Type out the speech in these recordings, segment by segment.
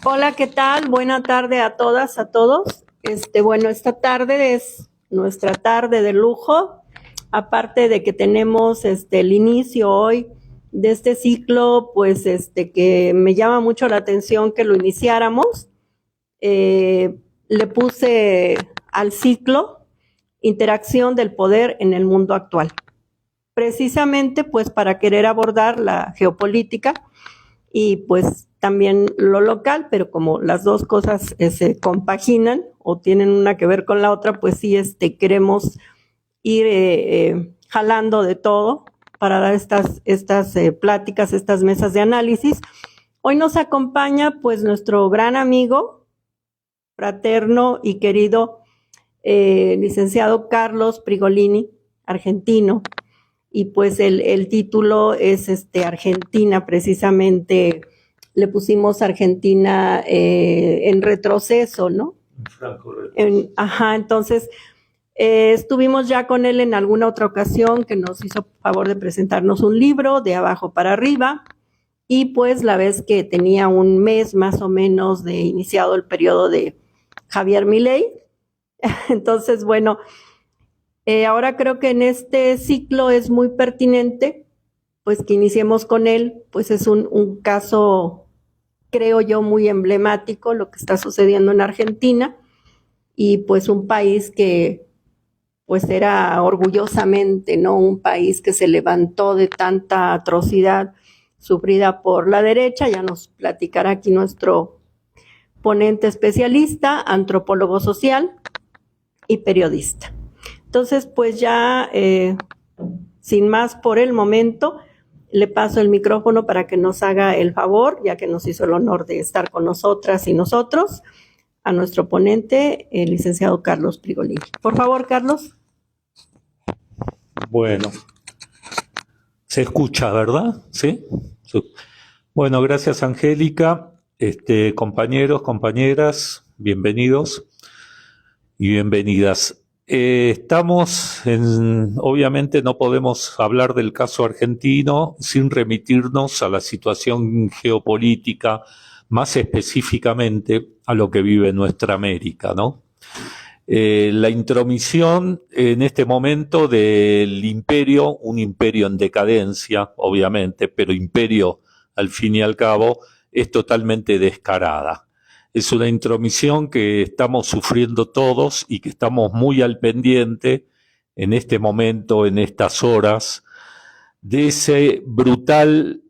Hola, ¿qué tal? Buena tarde a todas, a todos. Bueno, esta tarde es nuestra tarde de lujo, aparte de que tenemos el inicio hoy de este ciclo, pues que me llama mucho la atención que lo iniciáramos. Le puse al ciclo Interacción del poder en el mundo actual, precisamente pues para querer abordar la geopolítica y pues también lo local, pero como las dos cosas se compaginan o tienen una que ver con la otra, pues sí queremos ir jalando de todo para dar estas pláticas, estas mesas de análisis. Hoy nos acompaña pues nuestro gran amigo, fraterno y querido licenciado Carlos Prigolini, argentino, y pues el título es Argentina, precisamente le pusimos Argentina en retroceso, ¿no? Entonces estuvimos ya con él en alguna otra ocasión que nos hizo favor de presentarnos un libro de abajo para arriba, y pues la vez que tenía un mes más o menos de iniciado el periodo de Javier Milei. Entonces, bueno, ahora creo que en este ciclo es muy pertinente pues que iniciemos con él, pues es un caso, creo yo, muy emblemático lo que está sucediendo en Argentina, y pues un país que pues era orgullosamente, ¿no?, un país que se levantó de tanta atrocidad sufrida por la derecha. Ya nos platicará aquí nuestro ponente especialista, antropólogo social y periodista. Entonces, pues ya sin más por el momento, le paso el micrófono para que nos haga el favor, ya que nos hizo el honor de estar con nosotras y nosotros, a nuestro ponente, el licenciado Carlos Prigolini. Por favor, Carlos. Bueno, se escucha, ¿verdad? ¿Sí? Bueno, gracias, Angélica. Compañeros, compañeras, bienvenidos y bienvenidas. Obviamente no podemos hablar del caso argentino sin remitirnos a la situación geopolítica, más específicamente a lo que vive nuestra América, ¿no? La intromisión en este momento del imperio, un imperio en decadencia, obviamente, pero imperio al fin y al cabo, es totalmente descarada. Es una intromisión que estamos sufriendo todos y que estamos muy al pendiente en este momento, en estas horas, de ese brutal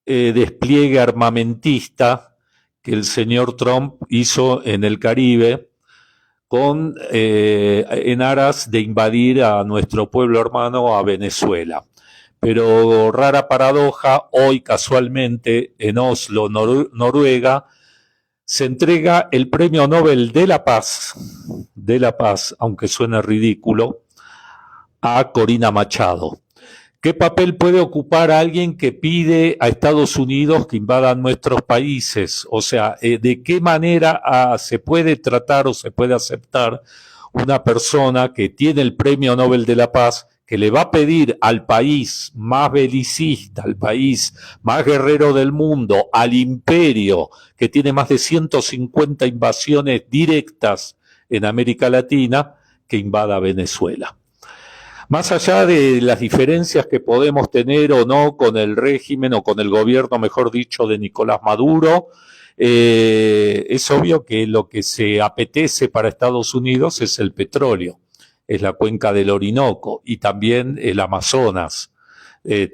despliegue armamentista que el señor Trump hizo en el Caribe en aras de invadir a nuestro pueblo hermano, a Venezuela. Pero rara paradoja, hoy casualmente en Oslo, Noruega, se entrega el Premio Nobel de la Paz, aunque suene ridículo, a Corina Machado. ¿Qué papel puede ocupar alguien que pide a Estados Unidos que invadan nuestros países? O sea, ¿de qué manera se puede tratar o se puede aceptar una persona que tiene el Premio Nobel de la Paz, que le va a pedir al país más belicista, al país más guerrero del mundo, al imperio que tiene más de 150 invasiones directas en América Latina, que invada Venezuela? Más allá de las diferencias que podemos tener o no con el régimen o con el gobierno, mejor dicho, de Nicolás Maduro, es obvio que lo que se apetece para Estados Unidos es el petróleo, es la cuenca del Orinoco y también el Amazonas,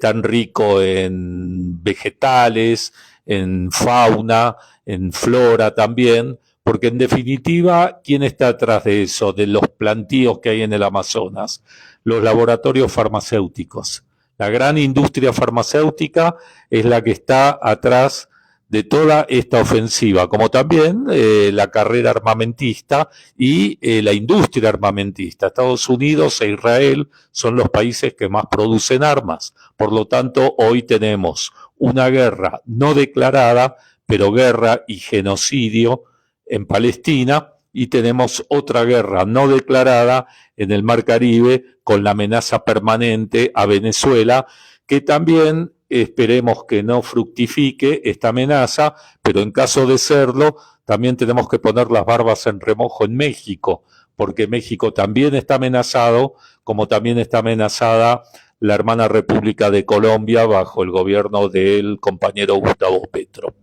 tan rico en vegetales, en fauna, en flora también, porque en definitiva, ¿quién está atrás de eso, de los plantíos que hay en el Amazonas? Los laboratorios farmacéuticos. La gran industria farmacéutica es la que está atrás de toda esta ofensiva, como también la carrera armamentista y la industria armamentista. Estados Unidos e Israel son los países que más producen armas. Por lo tanto, hoy tenemos una guerra no declarada, pero guerra y genocidio en Palestina, y tenemos otra guerra no declarada en el Mar Caribe con la amenaza permanente a Venezuela, que también esperemos que no fructifique esta amenaza, pero en caso de serlo, también tenemos que poner las barbas en remojo en México, porque México también está amenazado, como también está amenazada la hermana República de Colombia bajo el gobierno del compañero Gustavo Petro.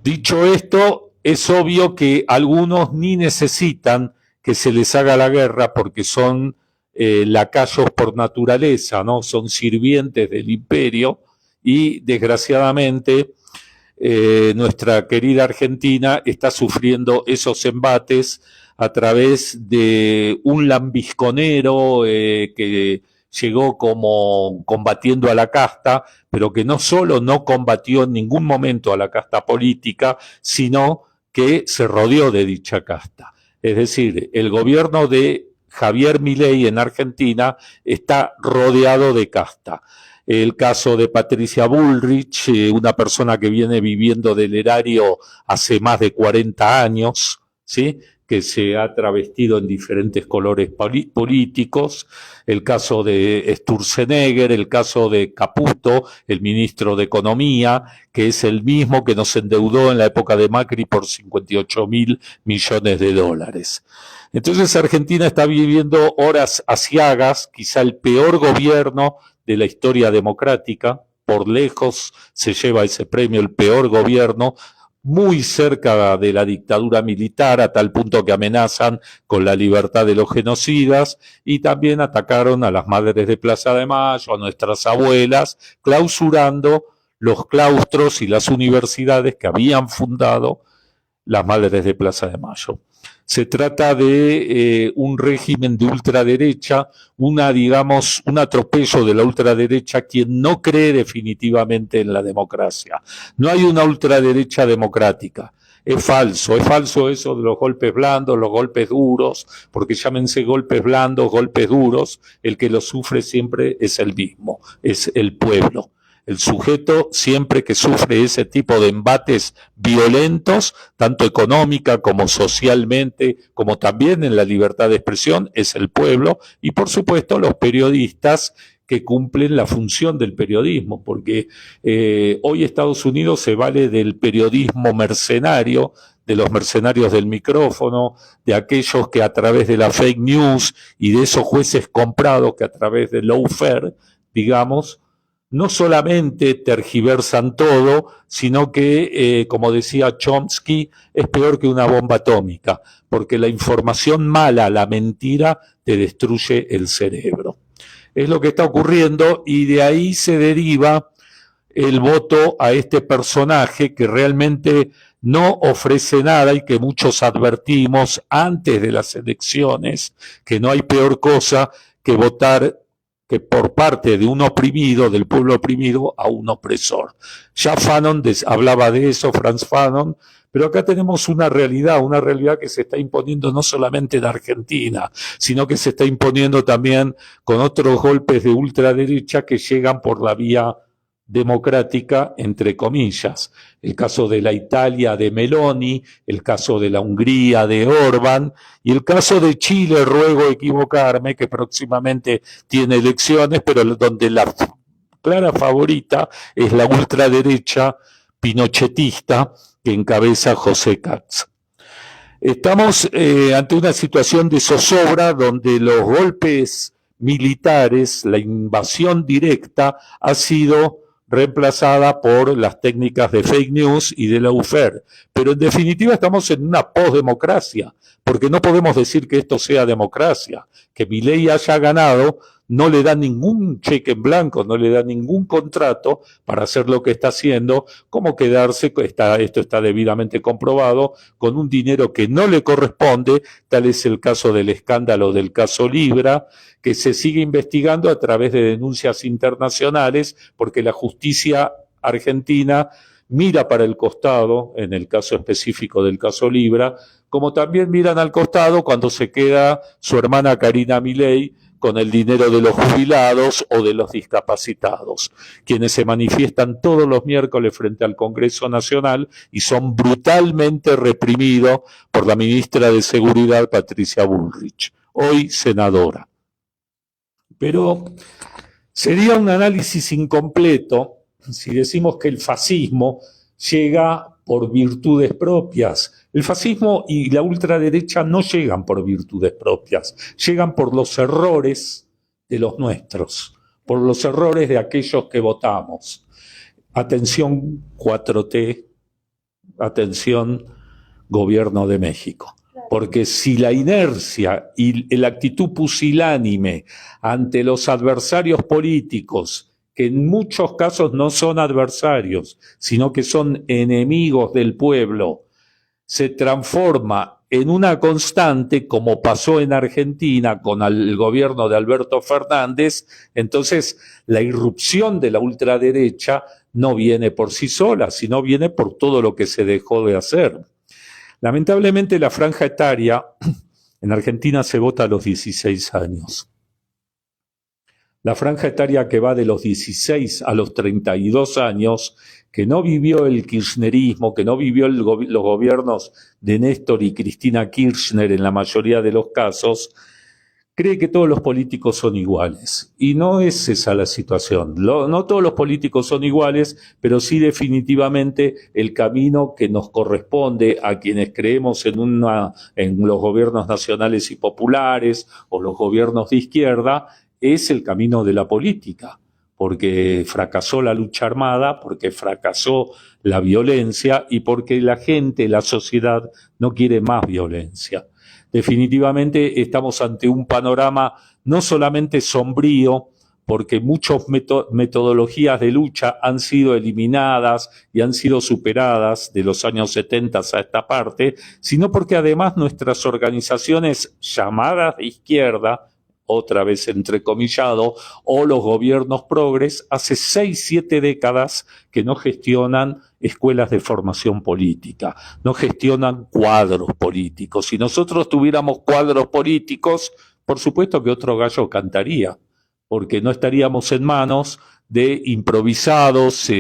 Dicho esto, es obvio que algunos ni necesitan que se les haga la guerra porque son lacayos por naturaleza, ¿no? Son sirvientes del imperio y desgraciadamente nuestra querida Argentina está sufriendo esos embates a través de un lambisconero que llegó como combatiendo a la casta, pero que no solo no combatió en ningún momento a la casta política, sino que se rodeó de dicha casta. Es decir, el gobierno de Javier Milei en Argentina está rodeado de casta. El caso de Patricia Bullrich, una persona que viene viviendo del erario hace más de 40 años, ¿sí?, que se ha travestido en diferentes colores políticos, el caso de Sturzenegger, el caso de Caputo, el ministro de Economía, que es el mismo que nos endeudó en la época de Macri por 58.000 millones de dólares. Entonces Argentina está viviendo horas aciagas, quizá el peor gobierno de la historia democrática, por lejos se lleva ese premio el peor gobierno, muy cerca de la dictadura militar, a tal punto que amenazan con la libertad de los genocidas, y también atacaron a las madres de Plaza de Mayo, a nuestras abuelas, clausurando los claustros y las universidades que habían fundado las madres de Plaza de Mayo. Se trata de un régimen de ultraderecha, un atropello de la ultraderecha, quien no cree definitivamente en la democracia. No hay una ultraderecha democrática. Es falso eso de los golpes blandos, los golpes duros, porque llámense golpes blandos, golpes duros, el que los sufre siempre es el mismo, es el pueblo. El sujeto, siempre que sufre ese tipo de embates violentos, tanto económica como socialmente, como también en la libertad de expresión, es el pueblo y, por supuesto, los periodistas que cumplen la función del periodismo, porque hoy Estados Unidos se vale del periodismo mercenario, de los mercenarios del micrófono, de aquellos que a través de la fake news y de esos jueces comprados que a través del lawfare, digamos, no solamente tergiversan todo, sino que, como decía Chomsky, es peor que una bomba atómica, porque la información mala, la mentira, te destruye el cerebro. Es lo que está ocurriendo y de ahí se deriva el voto a este personaje que realmente no ofrece nada y que muchos advertimos antes de las elecciones, que no hay peor cosa que votar que por parte de un oprimido, del pueblo oprimido, a un opresor. Ya Fanon hablaba de eso, Franz Fanon, pero acá tenemos una realidad que se está imponiendo no solamente en Argentina, sino que se está imponiendo también con otros golpes de ultraderecha que llegan por la vía democrática, entre comillas. El caso de la Italia de Meloni, el caso de la Hungría de Orbán y el caso de Chile, ruego equivocarme, que próximamente tiene elecciones, pero donde la clara favorita es la ultraderecha pinochetista que encabeza José Katz. Estamos ante una situación de zozobra donde los golpes militares, la invasión directa, ha sido reemplazada por las técnicas de fake news y de lawfare. Pero en definitiva estamos en una posdemocracia, porque no podemos decir que esto sea democracia. Que Milei haya ganado no le da ningún cheque en blanco, no le da ningún contrato para hacer lo que está haciendo, como quedarse, esto está debidamente comprobado, con un dinero que no le corresponde. Tal es el caso del escándalo del caso Libra, que se sigue investigando a través de denuncias internacionales, porque la justicia argentina mira para el costado, en el caso específico del caso Libra, como también miran al costado cuando se queda su hermana Karina Milei con el dinero de los jubilados o de los discapacitados, quienes se manifiestan todos los miércoles frente al Congreso Nacional y son brutalmente reprimidos por la ministra de Seguridad, Patricia Bullrich, hoy senadora. Pero sería un análisis incompleto si decimos que el fascismo llega por virtudes propias. El fascismo y la ultraderecha no llegan por virtudes propias, llegan por los errores de los nuestros, por los errores de aquellos que votamos. Atención 4T, atención Gobierno de México. Porque si la inercia y la actitud pusilánime ante los adversarios políticos, que en muchos casos no son adversarios, sino que son enemigos del pueblo, se transforma en una constante, como pasó en Argentina con el gobierno de Alberto Fernández, entonces la irrupción de la ultraderecha no viene por sí sola, sino viene por todo lo que se dejó de hacer. Lamentablemente la franja etaria en Argentina se vota a los 16 años. La franja etaria que va de los 16 a los 32 años, que no vivió el kirchnerismo, que no vivió los gobiernos de Néstor y Cristina Kirchner en la mayoría de los casos, cree que todos los políticos son iguales. Y no es esa la situación. No todos los políticos son iguales, pero sí definitivamente el camino que nos corresponde a quienes creemos en los gobiernos nacionales y populares o los gobiernos de izquierda, es el camino de la política, porque fracasó la lucha armada, porque fracasó la violencia y porque la gente, la sociedad, no quiere más violencia. Definitivamente estamos ante un panorama no solamente sombrío, porque muchas metodologías de lucha han sido eliminadas y han sido superadas de los años 70 a esta parte, sino porque además nuestras organizaciones llamadas de izquierda, otra vez entrecomillado, o los gobiernos progres, hace 6, 7 décadas que no gestionan escuelas de formación política, no gestionan cuadros políticos. Si nosotros tuviéramos cuadros políticos, por supuesto que otro gallo cantaría, porque no estaríamos en manos de improvisados,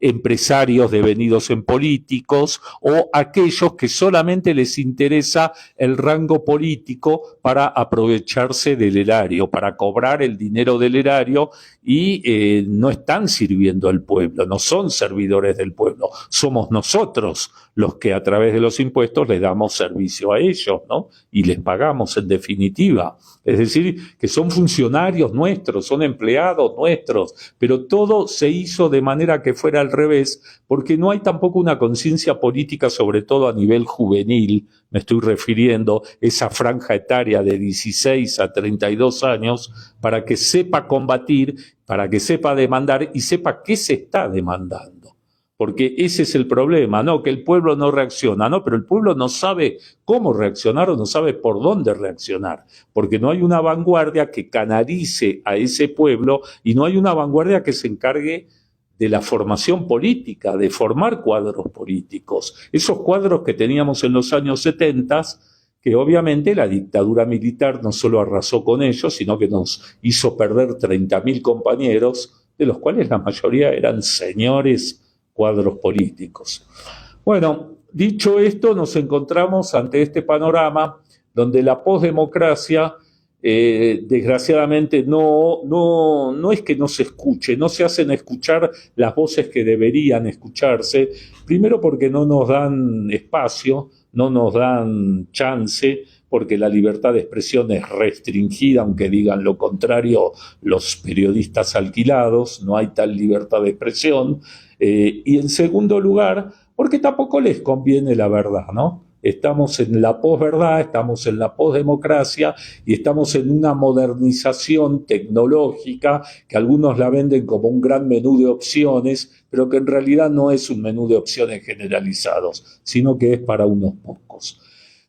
empresarios devenidos en políticos o aquellos que solamente les interesa el rango político para aprovecharse del erario, para cobrar el dinero del erario y no están sirviendo al pueblo, no son servidores del pueblo, somos nosotros los que a través de los impuestos les damos servicio a ellos, ¿no? Y les pagamos en definitiva. Es decir, que son funcionarios nuestros, son empleados nuestros, pero todo se hizo de manera que fuera al revés, porque no hay tampoco una conciencia política, sobre todo a nivel juvenil, me estoy refiriendo, esa franja etaria de 16 a 32 años, para que sepa combatir, para que sepa demandar y sepa qué se está demandando. Porque ese es el problema, ¿no? Que el pueblo no reacciona, ¿no? Pero el pueblo no sabe cómo reaccionar o no sabe por dónde reaccionar, porque no hay una vanguardia que canalice a ese pueblo y no hay una vanguardia que se encargue de la formación política, de formar cuadros políticos. Esos cuadros que teníamos en los años 70, que obviamente la dictadura militar no solo arrasó con ellos, sino que nos hizo perder 30.000 compañeros, de los cuales la mayoría eran señores cuadros políticos. Bueno, dicho esto, nos encontramos ante este panorama donde la posdemocracia, desgraciadamente, no es que no se escuche, no se hacen escuchar las voces que deberían escucharse, primero porque no nos dan espacio, no nos dan chance, porque la libertad de expresión es restringida, aunque digan lo contrario los periodistas alquilados, no hay tal libertad de expresión, y en segundo lugar, porque tampoco les conviene la verdad, ¿no? Estamos en la posverdad, estamos en la posdemocracia y estamos en una modernización tecnológica que algunos la venden como un gran menú de opciones, pero que en realidad no es un menú de opciones generalizados, sino que es para unos pocos.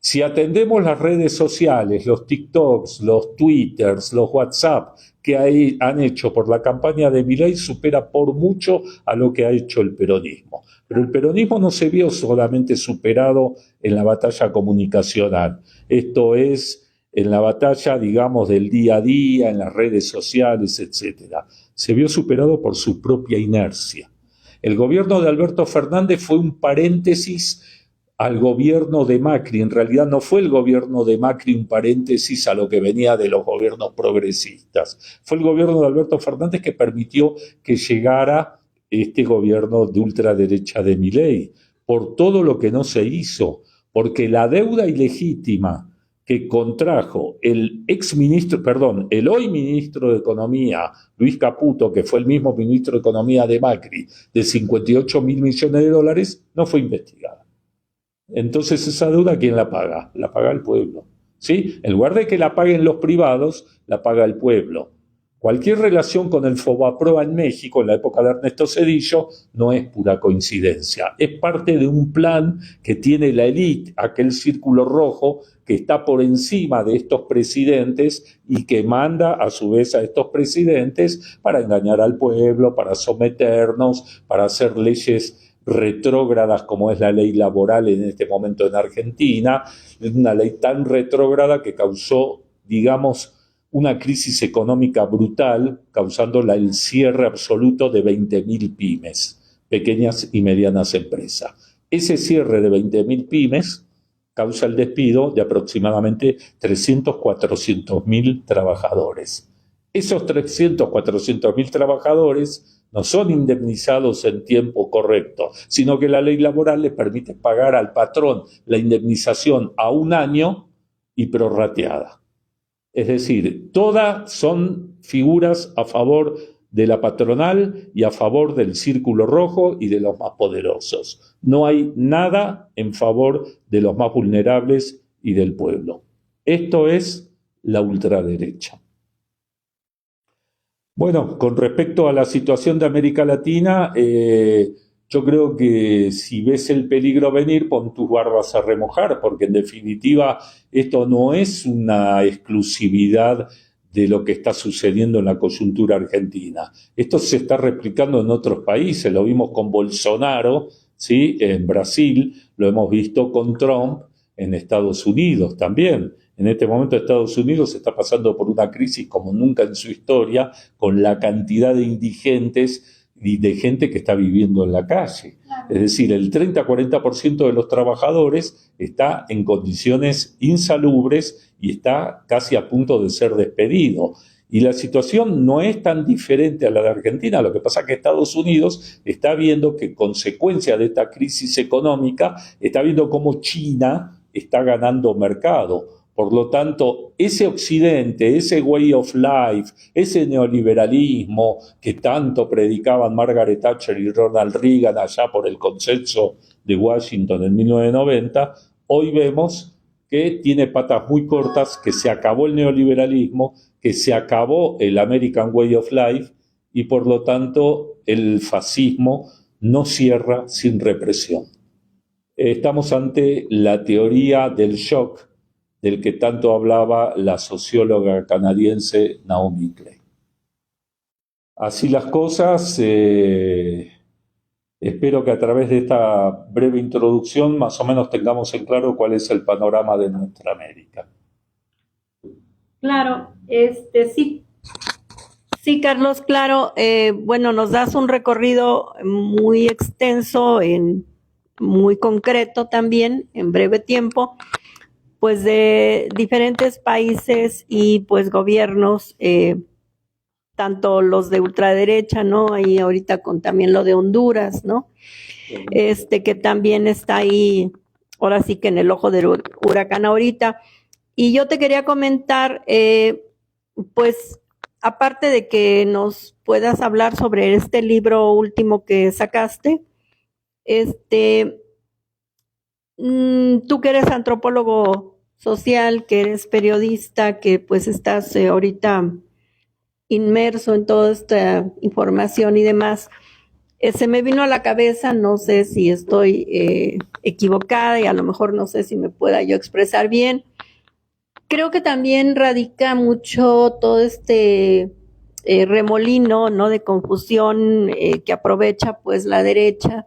Si atendemos las redes sociales, los TikToks, los Twitters, los WhatsApp que han hecho por la campaña de Milei, supera por mucho a lo que ha hecho el peronismo. Pero el peronismo no se vio solamente superado en la batalla comunicacional. Esto es en la batalla, digamos, del día a día, en las redes sociales, etcétera. Se vio superado por su propia inercia. El gobierno de Alberto Fernández fue un paréntesis al gobierno de Macri. En realidad no fue el gobierno de Macri un paréntesis a lo que venía de los gobiernos progresistas. Fue el gobierno de Alberto Fernández que permitió que llegara este gobierno de ultraderecha de Milei, por todo lo que no se hizo, porque la deuda ilegítima que contrajo el hoy ministro de Economía, Luis Caputo, que fue el mismo ministro de Economía de Macri, de 58 mil millones de dólares, no fue investigada. Entonces, esa deuda, ¿quién la paga? La paga el pueblo, ¿sí? En lugar de que la paguen los privados, la paga el pueblo. Cualquier relación con el Fobaproa en México, en la época de Ernesto Zedillo, no es pura coincidencia. Es parte de un plan que tiene la élite, aquel círculo rojo que está por encima de estos presidentes y que manda a su vez a estos presidentes para engañar al pueblo, para someternos, para hacer leyes retrógradas como es la ley laboral en este momento en Argentina, una ley tan retrógrada que causó, digamos, una crisis económica brutal, causando el cierre absoluto de 20.000 pymes, pequeñas y medianas empresas. Ese cierre de 20.000 pymes causa el despido de aproximadamente 300, 400.000 trabajadores. Esos 300, 400.000 trabajadores no son indemnizados en tiempo correcto, sino que la ley laboral le permite pagar al patrón la indemnización a un año y prorrateada. Es decir, todas son figuras a favor de la patronal y a favor del círculo rojo y de los más poderosos. No hay nada en favor de los más vulnerables y del pueblo. Esto es la ultraderecha. Bueno, con respecto a la situación de América Latina, yo creo que si ves el peligro venir, pon tus barbas a remojar, porque en definitiva esto no es una exclusividad de lo que está sucediendo en la coyuntura argentina. Esto se está replicando en otros países, lo vimos con Bolsonaro, ¿sí? En Brasil, lo hemos visto con Trump en Estados Unidos también. En este momento Estados Unidos está pasando por una crisis como nunca en su historia, con la cantidad de indigentes y de gente que está viviendo en la calle. Es decir, el 30-40% de los trabajadores está en condiciones insalubres y está casi a punto de ser despedido. Y la situación no es tan diferente a la de Argentina. Lo que pasa es que Estados Unidos está viendo que, consecuencia de esta crisis económica, está viendo cómo China está ganando mercado. Por lo tanto, ese occidente, ese way of life, ese neoliberalismo que tanto predicaban Margaret Thatcher y Ronald Reagan allá por el consenso de Washington en 1990, hoy vemos que tiene patas muy cortas, que se acabó el neoliberalismo, que se acabó el American way of life y por lo tanto el fascismo no cierra sin represión. Estamos ante la teoría del shock del que tanto hablaba la socióloga canadiense Naomi Klein. Así las cosas, espero que a través de esta breve introducción más o menos tengamos en claro cuál es el panorama de nuestra América. Claro, sí, Carlos, claro, bueno, nos das un recorrido muy extenso, muy concreto también, en breve tiempo, pues de diferentes países y pues gobiernos, tanto los de ultraderecha, ¿no? Ahí ahorita con también lo de Honduras, ¿no? Que también está ahí, ahora sí que en el ojo del huracán ahorita. Y yo te quería comentar, pues, aparte de que nos puedas hablar sobre este libro último que sacaste, tú que eres antropólogo social, que eres periodista, que pues estás ahorita inmerso en toda esta información y demás, se me vino a la cabeza, no sé si estoy equivocada y a lo mejor no sé si me pueda yo expresar bien. Creo que también radica mucho todo este remolino, ¿no? De confusión que aprovecha pues la derecha,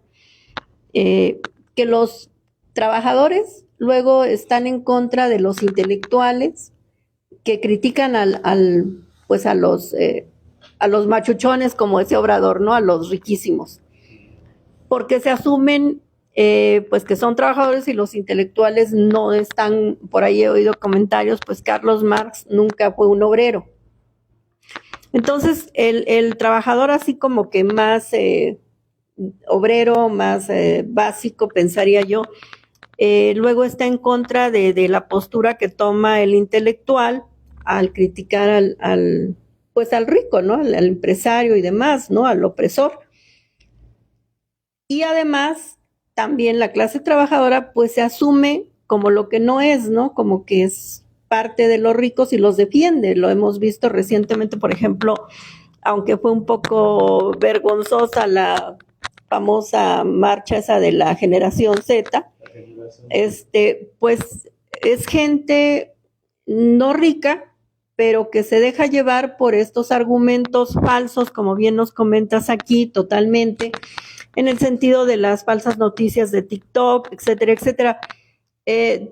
que los trabajadores luego están en contra de los intelectuales que critican pues a los machuchones, como ese Obrador, ¿no? A los riquísimos, porque se asumen pues que son trabajadores y los intelectuales no están. Por ahí he oído comentarios, pues Carlos Marx nunca fue un obrero. Entonces, el trabajador así como que más obrero, más básico, pensaría yo, luego está en contra de la postura que toma el intelectual al criticar pues al rico, ¿no? Al empresario y demás, ¿no? Al opresor. Y además, también la clase trabajadora pues se asume como lo que no es, ¿no? Como que es parte de los ricos y los defiende. Lo hemos visto recientemente, por ejemplo, aunque fue un poco vergonzosa la famosa marcha esa de la generación Z, pues es gente no rica, pero que se deja llevar por estos argumentos falsos, como bien nos comentas aquí, totalmente, en el sentido de las falsas noticias de TikTok, etcétera, etcétera.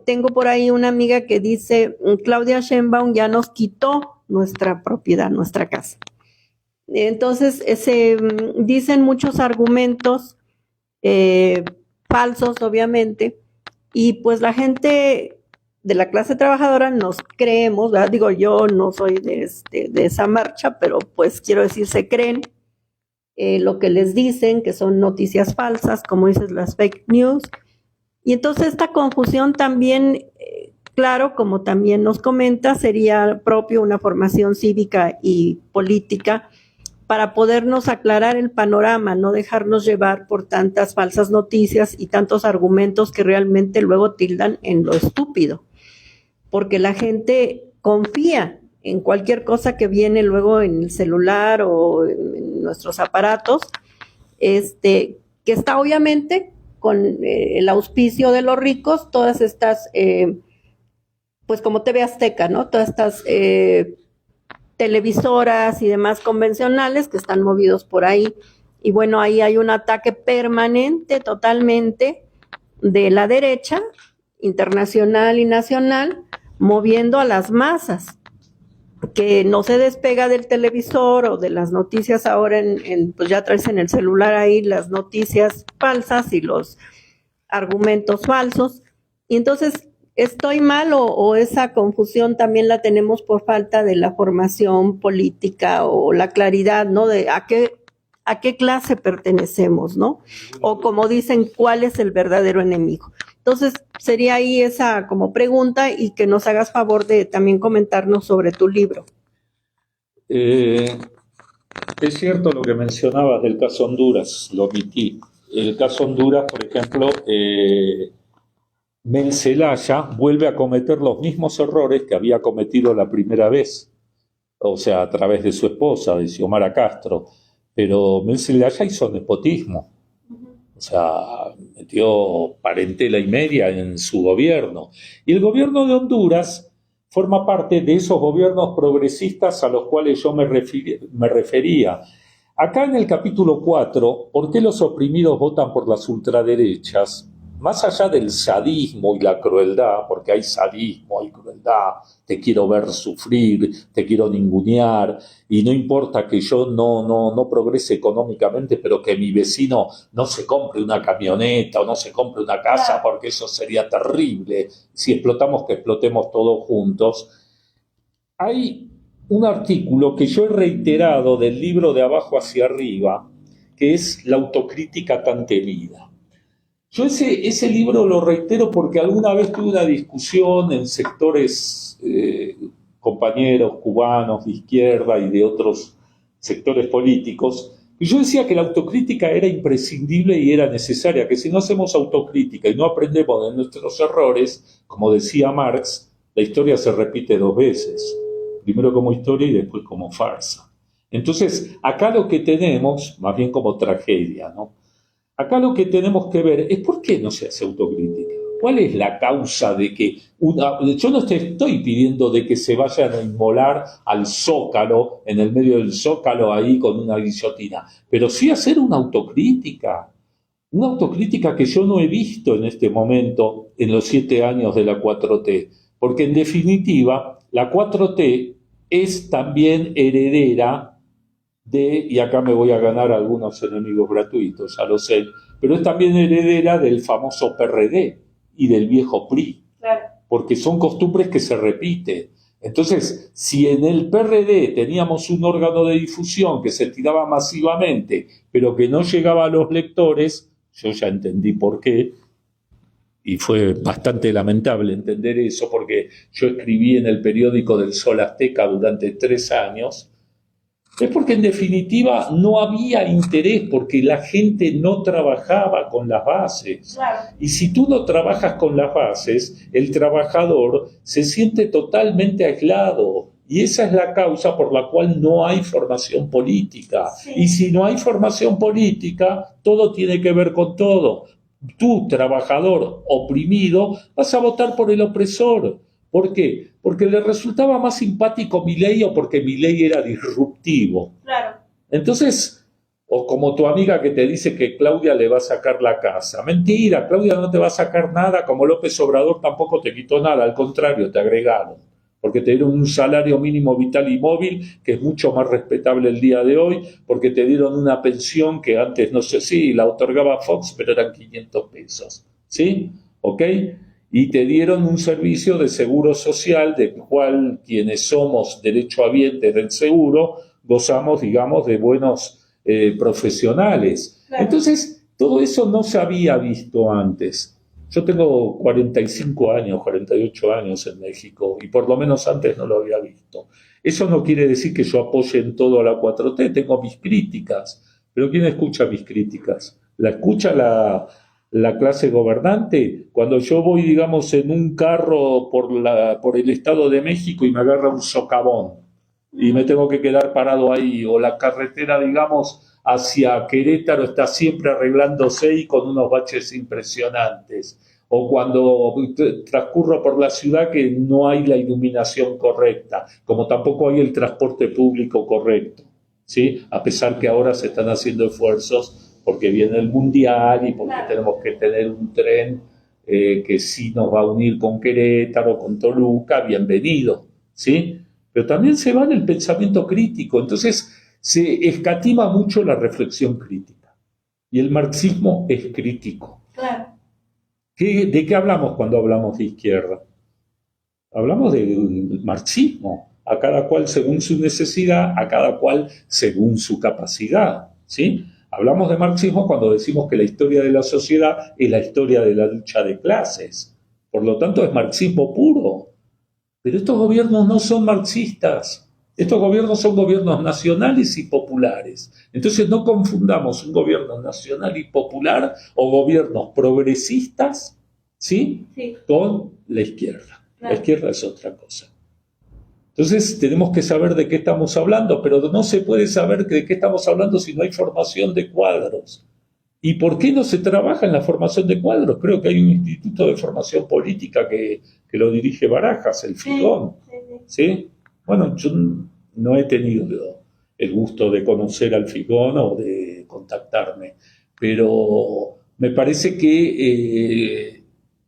Tengo por ahí una amiga que dice, Claudia Sheinbaum ya nos quitó nuestra propiedad, nuestra casa. Entonces, dicen muchos argumentos falsos, obviamente, y pues la gente de la clase trabajadora nos creemos, ¿verdad? Digo, yo no soy de esa marcha, pero pues quiero decir, se creen lo que les dicen, que son noticias falsas, como dices, las fake news. Y entonces esta confusión también, claro, como también nos comenta, sería propio una formación cívica y política para podernos aclarar el panorama, no dejarnos llevar por tantas falsas noticias y tantos argumentos que realmente luego tildan en lo estúpido, porque la gente confía en cualquier cosa que viene luego en el celular o en nuestros aparatos, que está obviamente con el auspicio de los ricos, todas estas, pues como TV Azteca, ¿no? Todas estas televisoras y demás convencionales que están movidos por ahí. Y bueno, ahí hay un ataque permanente totalmente de la derecha, internacional y nacional, moviendo a las masas, que no se despega del televisor o de las noticias ahora pues ya traes en el celular ahí las noticias falsas y los argumentos falsos. Y entonces, ¿estoy mal o esa confusión también la tenemos por falta de la formación política o la claridad, ¿no? De a qué clase pertenecemos, ¿no? O como dicen, ¿cuál es el verdadero enemigo? Entonces, sería ahí esa como pregunta y que nos hagas favor de también comentarnos sobre tu libro. Es cierto lo que mencionabas del caso Honduras, lo omití. El caso Honduras, por ejemplo, Mel Zelaya vuelve a cometer los mismos errores que había cometido la primera vez, o sea, a través de su esposa, de Xiomara Castro. Pero Mel Zelaya hizo nepotismo. O sea, metió parentela y media en su gobierno. Y el gobierno de Honduras forma parte de esos gobiernos progresistas a los cuales yo me refería. Acá en el capítulo 4, ¿por qué los oprimidos votan por las ultraderechas? Más allá del sadismo y la crueldad, porque hay sadismo, hay crueldad, te quiero ver sufrir, te quiero ningunear, y no importa que yo no progrese económicamente, pero que mi vecino no se compre una camioneta o no se compre una casa, porque eso sería terrible. Si explotamos, que explotemos todos juntos. Hay un artículo que yo he reiterado del libro De abajo hacia arriba, que es La autocrítica tan temida. Yo ese libro lo reitero porque alguna vez tuve una discusión en sectores, compañeros cubanos de izquierda y de otros sectores políticos, y yo decía que la autocrítica era imprescindible y era necesaria, que si no hacemos autocrítica y no aprendemos de nuestros errores, como decía Marx, la historia se repite dos veces, primero como historia y después como farsa. Entonces, acá lo que tenemos, más bien como tragedia, ¿no? Acá lo que tenemos que ver es por qué no se hace autocrítica. ¿Cuál es la causa de que yo no te estoy pidiendo de que se vayan a inmolar al Zócalo, en el medio del Zócalo ahí con una guillotina, pero sí hacer una autocrítica que yo no he visto en este momento en los 7 años de la 4T, porque en definitiva La 4T es también heredera y acá me voy a ganar algunos enemigos gratuitos, ya lo sé, pero es también heredera del famoso PRD y del viejo PRI, claro, porque son costumbres que se repiten. Entonces, si en el PRD teníamos un órgano de difusión que se tiraba masivamente, pero que no llegaba a los lectores, yo ya entendí por qué, y fue bastante lamentable entender eso, porque yo escribí en el periódico del Sol Azteca durante 3 años, es porque en definitiva no había interés, porque la gente no trabajaba con las bases. Claro. Y si tú no trabajas con las bases, el trabajador se siente totalmente aislado. Y esa es la causa por la cual no hay formación política. Sí. Y si no hay formación política, todo tiene que ver con todo. Tú, trabajador oprimido, vas a votar por el opresor. ¿Por qué? Porque le resultaba más simpático Milei o porque Milei era disruptivo. Claro. Entonces, o como tu amiga que te dice que Claudia le va a sacar la casa. Mentira, Claudia no te va a sacar nada, como López Obrador tampoco te quitó nada, al contrario, te agregaron. Porque te dieron un salario mínimo vital y móvil, que es mucho más respetable el día de hoy, porque te dieron una pensión que antes, no sé si la otorgaba Fox, pero eran 500 pesos. ¿Sí? ¿Ok? Y te dieron un servicio de seguro social, del cual quienes somos derechohabientes del seguro, gozamos, digamos, de buenos profesionales. Claro. Entonces, todo eso no se había visto antes. Yo tengo 45 años, 48 años en México, y por lo menos antes no lo había visto. Eso no quiere decir que yo apoye en todo a la 4T, tengo mis críticas, pero ¿quién escucha mis críticas? ¿La escucha la clase gobernante? Cuando yo voy, digamos, en un carro por el Estado de México y me agarra un socavón y me tengo que quedar parado ahí, o la carretera, digamos, hacia Querétaro está siempre arreglándose y con unos baches impresionantes, o cuando transcurro por la ciudad que no hay la iluminación correcta, como tampoco hay el transporte público correcto, ¿sí? A pesar que ahora se están haciendo esfuerzos porque viene el Mundial y porque tenemos que tener un tren que sí nos va a unir con Querétaro, con Toluca, bienvenido, ¿sí? Pero también se va en el pensamiento crítico, entonces se escatima mucho la reflexión crítica. Y el marxismo es crítico. Claro. ¿De qué hablamos cuando hablamos de izquierda? Hablamos del marxismo, a cada cual según su necesidad, a cada cual según su capacidad, ¿sí? Hablamos de marxismo cuando decimos que la historia de la sociedad es la historia de la lucha de clases. Por lo tanto, es marxismo puro. Pero estos gobiernos no son marxistas. Estos gobiernos son gobiernos nacionales y populares. Entonces no confundamos un gobierno nacional y popular o gobiernos progresistas, ¿sí? Sí, con la izquierda. Claro. La izquierda es otra cosa. Entonces tenemos que saber de qué estamos hablando, pero no se puede saber de qué estamos hablando si no hay formación de cuadros. ¿Y por qué no se trabaja en la formación de cuadros? Creo que hay un instituto de formación política que lo dirige Barajas, el Figón. ¿Sí? Bueno, yo no he tenido el gusto de conocer al Figón o de contactarme, pero me parece que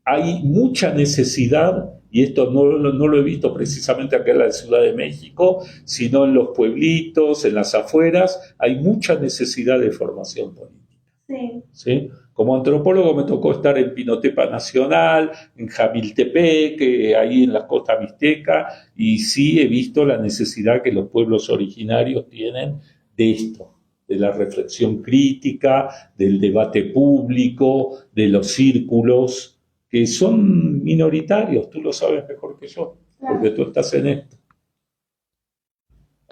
hay mucha necesidad, y esto no lo he visto precisamente acá en la Ciudad de México, sino en los pueblitos, en las afueras, hay mucha necesidad de formación política. Sí. ¿Sí? Como antropólogo me tocó estar en Pinotepa Nacional, en Jamiltepec, ahí en la costa mixteca, y sí he visto la necesidad que los pueblos originarios tienen de esto, de la reflexión crítica, del debate público, de los círculos, que son minoritarios, tú lo sabes mejor que yo, porque tú estás en esto.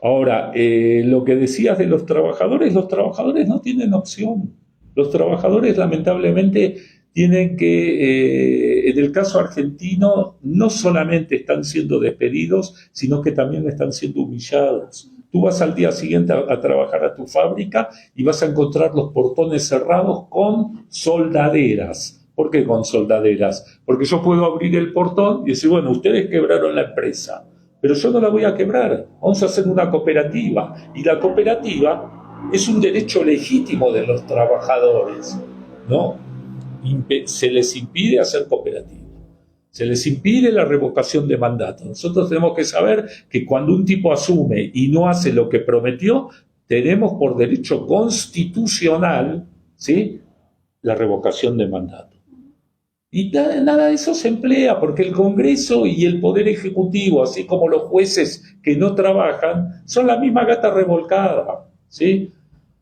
Ahora, lo que decías de los trabajadores no tienen opción. Los trabajadores lamentablemente tienen que, en el caso argentino, no solamente están siendo despedidos, sino que también están siendo humillados. Tú vas al día siguiente a trabajar a tu fábrica y vas a encontrar los portones cerrados con soldaderas. ¿Por qué con soldaderas? Porque yo puedo abrir el portón y decir, bueno, ustedes quebraron la empresa, pero yo no la voy a quebrar, vamos a hacer una cooperativa. Y la cooperativa es un derecho legítimo de los trabajadores, ¿no? Se les impide hacer cooperativa. Se les impide la revocación de mandato. Nosotros tenemos que saber que cuando un tipo asume y no hace lo que prometió, tenemos por derecho constitucional, ¿sí?, la revocación de mandato. Y nada de eso se emplea, porque el Congreso y el Poder Ejecutivo, así como los jueces que no trabajan, son la misma gata revolcada, ¿sí?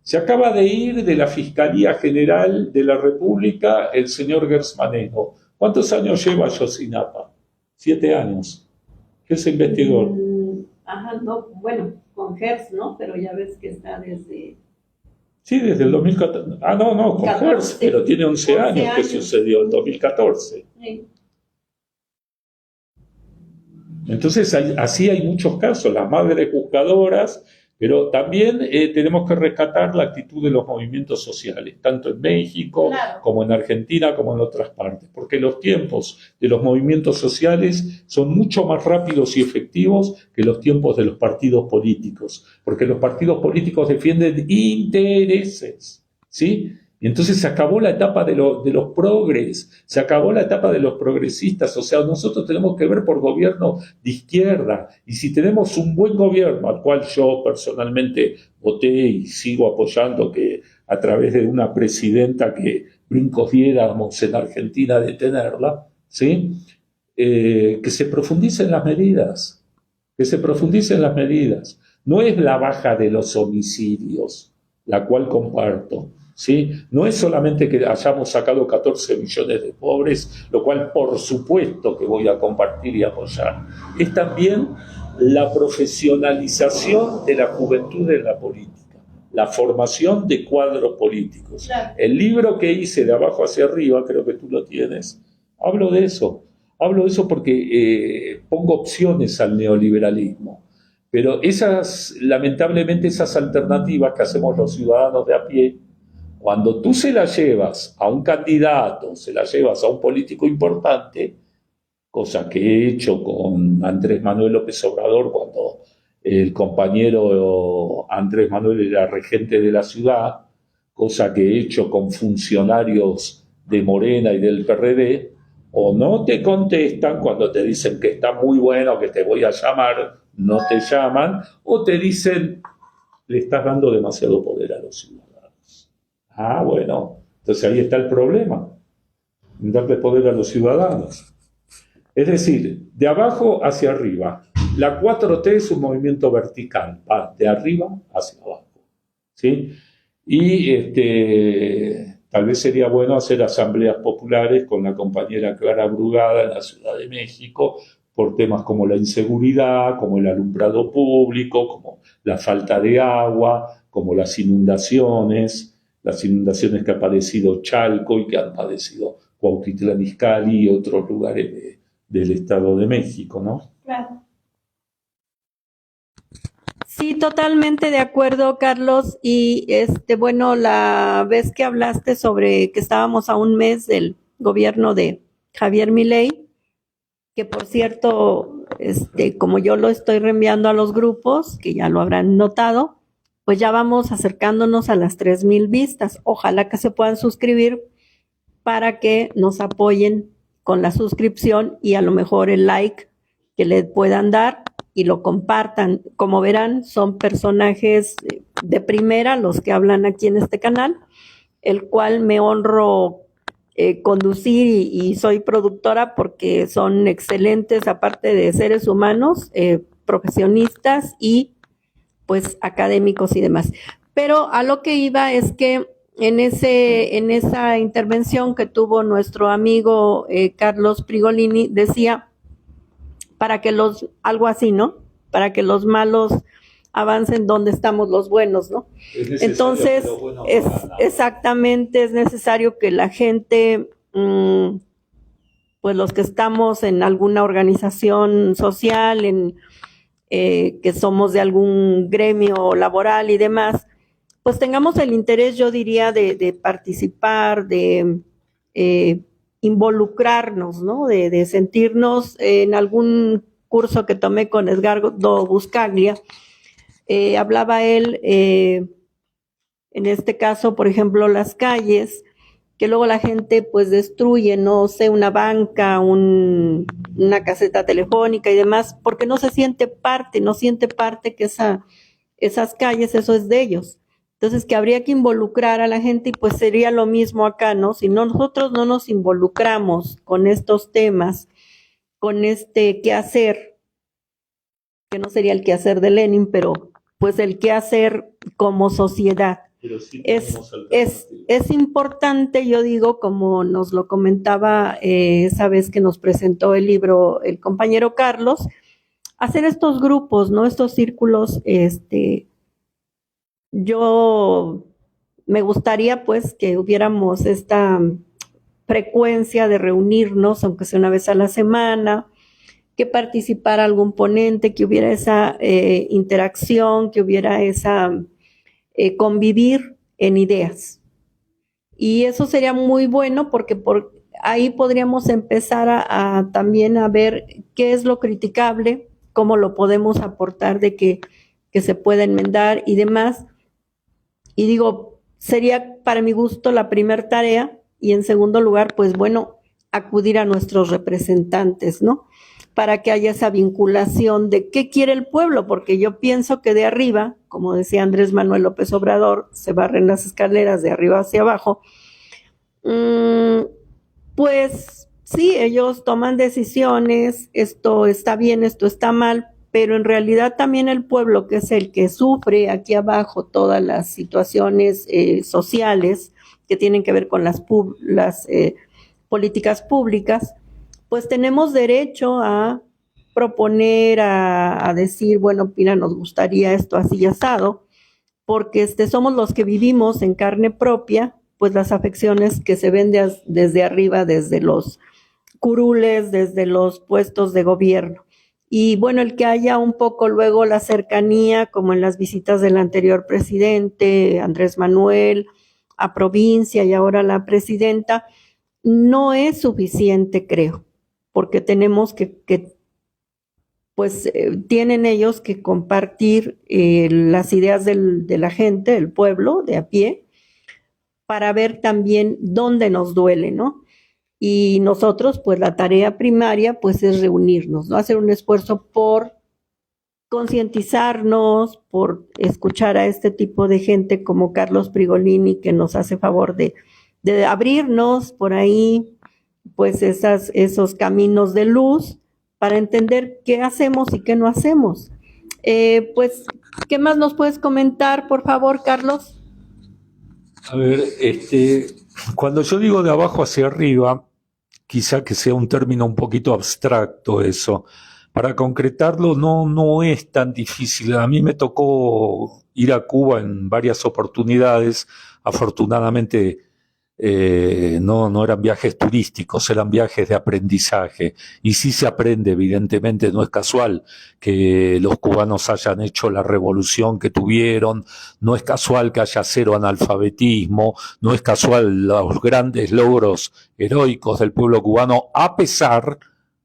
Se acaba de ir de la Fiscalía General de la República el señor Gersmanero. ¿Cuántos años lleva Ayotzinapa? 7 años. ¿Qué es investigador? Ajá, no, bueno, con Gers, ¿no? Pero ya ves que está desde... Sí, desde el 2014. Ah, no, con 14, Gers, pero tiene 11 años que sucedió, el 2014. Sí. Entonces, así hay muchos casos, las madres buscadoras, pero también tenemos que rescatar la actitud de los movimientos sociales, tanto en México, claro, como en Argentina, como en otras partes, porque los tiempos de los movimientos sociales son mucho más rápidos y efectivos que los tiempos de los partidos políticos, porque los partidos políticos defienden intereses, ¿sí? Y entonces se acabó la etapa de los progres, se acabó la etapa de los progresistas, o sea, nosotros tenemos que ver por gobierno de izquierda, y si tenemos un buen gobierno, al cual yo personalmente voté y sigo apoyando, que a través de una presidenta que brincos diéramos en Argentina de tenerla, ¿sí?, que se profundicen las medidas, que se profundicen las medidas. No es la baja de los homicidios, la cual comparto, ¿sí? No es solamente que hayamos sacado 14 millones de pobres, lo cual por supuesto que voy a compartir y apoyar. Es también la profesionalización de la juventud en la política, la formación de cuadros políticos. Claro. El libro que hice de abajo hacia arriba, creo que tú lo tienes, hablo de eso. Hablo de eso porque pongo opciones al neoliberalismo. Pero lamentablemente esas alternativas que hacemos los ciudadanos de a pie, cuando tú se las llevas a un candidato, se las llevas a un político importante, cosa que he hecho con Andrés Manuel López Obrador cuando el compañero Andrés Manuel era regente de la ciudad, cosa que he hecho con funcionarios de Morena y del PRD, o no te contestan cuando te dicen que está muy bueno, que te voy a llamar, no te llaman, o te dicen, le estás dando demasiado poder a los ciudadanos. Ah, bueno, entonces ahí está el problema, darle poder a los ciudadanos. Es decir, de abajo hacia arriba. La 4T es un movimiento vertical, va de arriba hacia abajo, ¿sí? Y tal vez sería bueno hacer asambleas populares con la compañera Clara Brugada en la Ciudad de México por temas como la inseguridad, como el alumbrado público, como la falta de agua, como las inundaciones que ha padecido Chalco y que han padecido Cuautitlán Izcalli y otros lugares del Estado de México, ¿no? Claro. Sí, totalmente de acuerdo, Carlos. Y bueno, la vez que hablaste sobre que estábamos a un mes del gobierno de Javier Milei, que por cierto, como yo lo estoy reenviando a los grupos, que ya lo habrán notado, pues ya vamos acercándonos a las 3,000 vistas. Ojalá que se puedan suscribir para que nos apoyen con la suscripción y a lo mejor el like que le puedan dar y lo compartan. Como verán, son personajes de primera los que hablan aquí en este canal, el cual me honro conducir y soy productora porque son excelentes, aparte de seres humanos, profesionistas y pues académicos y demás. Pero a lo que iba es que en esa intervención que tuvo nuestro amigo Carlos Prigolini, decía algo así, ¿no? Para que los malos avancen donde estamos los buenos, ¿no? Entonces, exactamente, es necesario que la gente, pues los que estamos en alguna organización social, que somos de algún gremio laboral y demás, pues tengamos el interés, yo diría, de participar, de involucrarnos, ¿no? De sentirnos en algún curso que tomé con Edgardo Buscaglia, hablaba él, en este caso, por ejemplo, las calles, que luego la gente pues destruye, no sé, una banca, una caseta telefónica y demás, porque no se siente parte, no siente parte que esas calles, eso es de ellos. Entonces, que habría que involucrar a la gente y pues sería lo mismo acá, ¿no? Si nosotros no nos involucramos con estos temas, con este quehacer, que no sería el quehacer de Lenin, pero pues el quehacer como sociedad. Pero sí es importante, yo digo, como nos lo comentaba esa vez que nos presentó el libro el compañero Carlos, hacer estos grupos, ¿no? Estos círculos, yo me gustaría pues que hubiéramos esta frecuencia de reunirnos, aunque sea una vez a la semana, que participara algún ponente, que hubiera esa interacción, que hubiera esa convivir en ideas. Y eso sería muy bueno porque por ahí podríamos empezar también a ver qué es lo criticable, cómo lo podemos aportar de que se pueda enmendar y demás. Y digo, sería para mi gusto la primera tarea y en segundo lugar, pues bueno, acudir a nuestros representantes, ¿no? Para que haya esa vinculación de qué quiere el pueblo, porque yo pienso que de arriba, como decía Andrés Manuel López Obrador, se barren las escaleras de arriba hacia abajo, pues sí, ellos toman decisiones, esto está bien, esto está mal, pero en realidad también el pueblo, que es el que sufre aquí abajo todas las situaciones sociales que tienen que ver con las políticas públicas, pues tenemos derecho a proponer, a decir, bueno, mira, nos gustaría esto así asado, porque somos los que vivimos en carne propia, pues las afecciones que se ven desde arriba, desde los curules, desde los puestos de gobierno. Y bueno, el que haya un poco luego la cercanía, como en las visitas del anterior presidente, Andrés Manuel, a provincia y ahora la presidenta, no es suficiente, creo, porque tenemos pues tienen ellos que compartir las ideas de la gente, del pueblo, de a pie, para ver también dónde nos duele, ¿no? Y nosotros, pues la tarea primaria, pues es reunirnos, ¿no? Hacer un esfuerzo por concientizarnos, por escuchar a este tipo de gente como Carlos Prigolini, que nos hace favor de abrirnos por ahí, pues esos caminos de luz para entender qué hacemos y qué no hacemos. Pues, ¿qué más nos puedes comentar, por favor, Carlos? A ver, cuando yo digo de abajo hacia arriba, quizá que sea un término un poquito abstracto eso. Para concretarlo no es tan difícil. A mí me tocó ir a Cuba en varias oportunidades. Afortunadamente no eran viajes turísticos, eran viajes de aprendizaje. Y sí se aprende, evidentemente, no es casual que los cubanos hayan hecho la revolución que tuvieron, no es casual que haya cero analfabetismo, no es casual los grandes logros heroicos del pueblo cubano, a pesar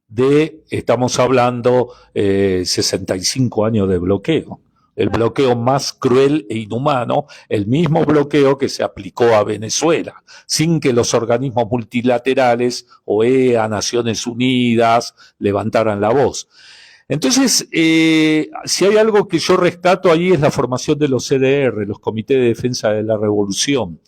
de, estamos hablando, 65 años de bloqueo. El bloqueo más cruel e inhumano, el mismo bloqueo que se aplicó a Venezuela, sin que los organismos multilaterales, OEA, Naciones Unidas, levantaran la voz. Entonces, si hay algo que yo rescato ahí es la formación de los CDR, los Comités de Defensa de la Revolución.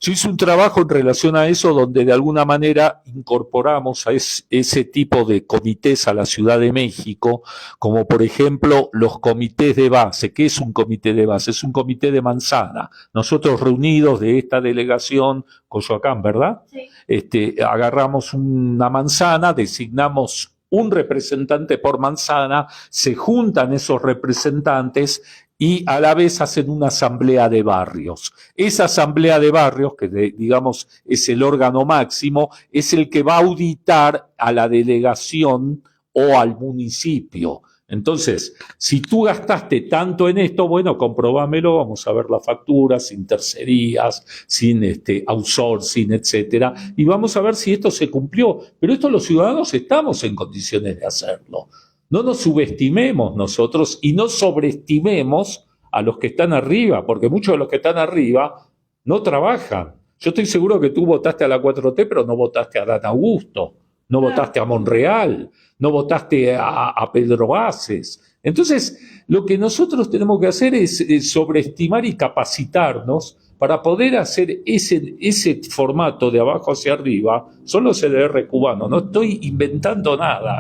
Yo hice un trabajo en relación a eso donde de alguna manera incorporamos a ese tipo de comités a la Ciudad de México, como por ejemplo los comités de base. ¿Qué es un comité de base? Es un comité de manzana. Nosotros reunidos de esta delegación, Coyoacán, ¿verdad? Sí. Agarramos una manzana, designamos un representante por manzana, se juntan esos representantes y a la vez hacen una asamblea de barrios. Esa asamblea de barrios, que digamos es el órgano máximo, es el que va a auditar a la delegación o al municipio. Entonces, si tú gastaste tanto en esto, bueno, comprobámelo, vamos a ver la factura, sin tercerías, sin outsourcing, etcétera, y vamos a ver si esto se cumplió. Pero esto los ciudadanos estamos en condiciones de hacerlo. No nos subestimemos nosotros y no sobreestimemos a los que están arriba, porque muchos de los que están arriba no trabajan. Yo estoy seguro que tú votaste a la 4T, pero no votaste a Dan Augusto, no votaste a Monreal, no votaste a Pedro Aces. Entonces, lo que nosotros tenemos que hacer es sobreestimar y capacitarnos para poder hacer ese formato de abajo hacia arriba. Son los CDR cubanos, no estoy inventando nada,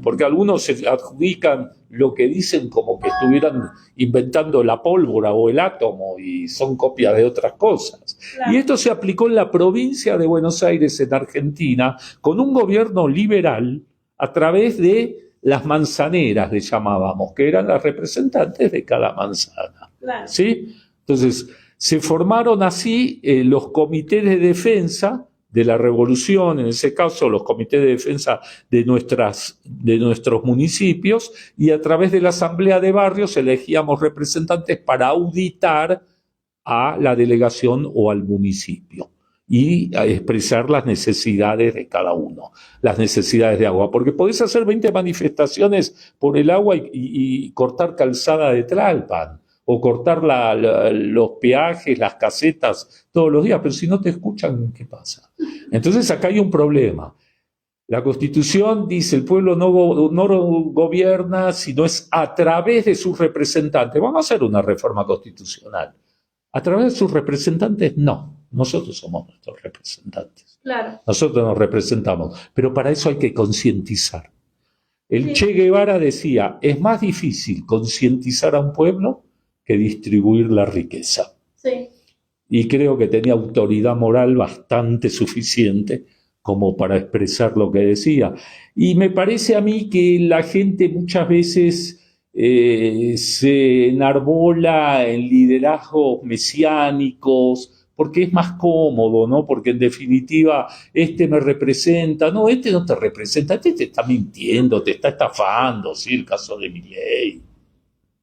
porque algunos se adjudican lo que dicen como que estuvieran inventando la pólvora o el átomo y son copias de otras cosas. Claro. Y esto se aplicó en la provincia de Buenos Aires, en Argentina, con un gobierno liberal a través de las manzaneras, le llamábamos, que eran las representantes de cada manzana. Claro. ¿Sí? Entonces, se formaron así los comités de defensa de la revolución, en ese caso los comités de defensa de nuestros municipios, y a través de la asamblea de barrios elegíamos representantes para auditar a la delegación o al municipio y a expresar las necesidades de cada uno, las necesidades de agua, porque podés hacer 20 manifestaciones por el agua y cortar calzada de Tlalpan, o cortar los peajes, las casetas todos los días, pero si no te escuchan, ¿qué pasa? Entonces acá hay un problema. La Constitución dice el pueblo no gobierna si no es a través de sus representantes. Vamos a hacer una reforma constitucional. A través de sus representantes, no. Nosotros somos nuestros representantes. Claro. Nosotros nos representamos. Pero para eso hay que concientizar. El Che Guevara decía, es más difícil concientizar a un pueblo que distribuir la riqueza. Sí. Y creo que tenía autoridad moral bastante suficiente como para expresar lo que decía. Y me parece a mí que la gente muchas veces se enarbola en liderazgos mesiánicos, porque es más cómodo, ¿no? Porque en definitiva, este me representa. No, este no te representa, este te está mintiendo, te está estafando, ¿sí? El caso de Milei.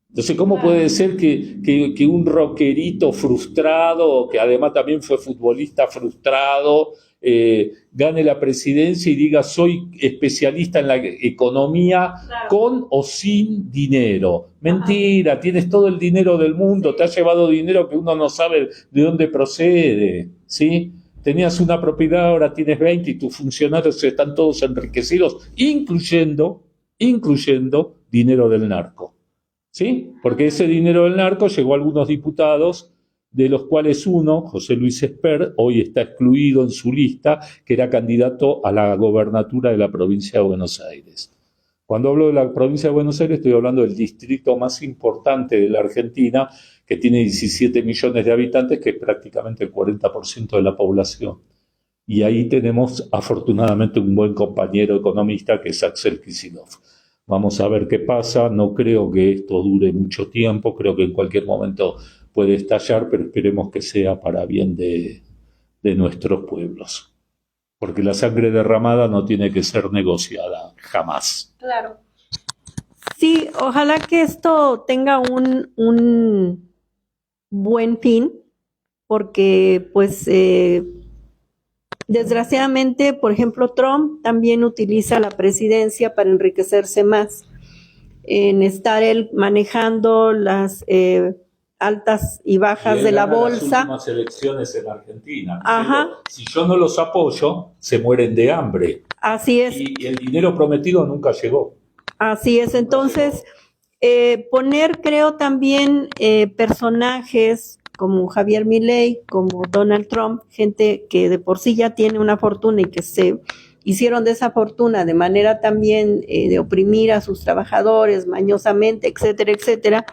Entonces, ¿cómo puede ser que un rockerito frustrado, que además también fue futbolista frustrado, gane la presidencia y diga soy especialista en la economía, claro, con o sin dinero? Mentira, ajá, tienes todo el dinero del mundo, sí, te has llevado dinero que uno no sabe de dónde procede, ¿sí? Tenías una propiedad, ahora tienes 20 y tus funcionarios están todos enriquecidos, incluyendo dinero del narco. ¿Sí? Porque ese dinero del narco llegó a algunos diputados, de los cuales uno, José Luis Esper, hoy está excluido en su lista, que era candidato a la gobernatura de la provincia de Buenos Aires. Cuando hablo de la provincia de Buenos Aires, estoy hablando del distrito más importante de la Argentina, que tiene 17 millones de habitantes, que es prácticamente el 40% de la población. Y ahí tenemos, afortunadamente, un buen compañero economista, que es Axel Kicillof. Vamos a ver qué pasa. No creo que esto dure mucho tiempo, creo que en cualquier momento puede estallar, pero esperemos que sea para bien de nuestros pueblos. Porque la sangre derramada no tiene que ser negociada, jamás. Claro. Sí, ojalá que esto tenga un buen fin, porque pues desgraciadamente, por ejemplo, Trump también utiliza la presidencia para enriquecerse más, en estar él manejando las altas y bajas de la bolsa. Las últimas elecciones en Argentina. Ajá. Si yo no los apoyo, se mueren de hambre. Así es. Y el dinero prometido nunca llegó. Así es. Entonces, poner, creo, también personajes como Javier Milei, como Donald Trump, gente que de por sí ya tiene una fortuna y que se hicieron de esa fortuna de manera también de oprimir a sus trabajadores mañosamente, etcétera, etcétera,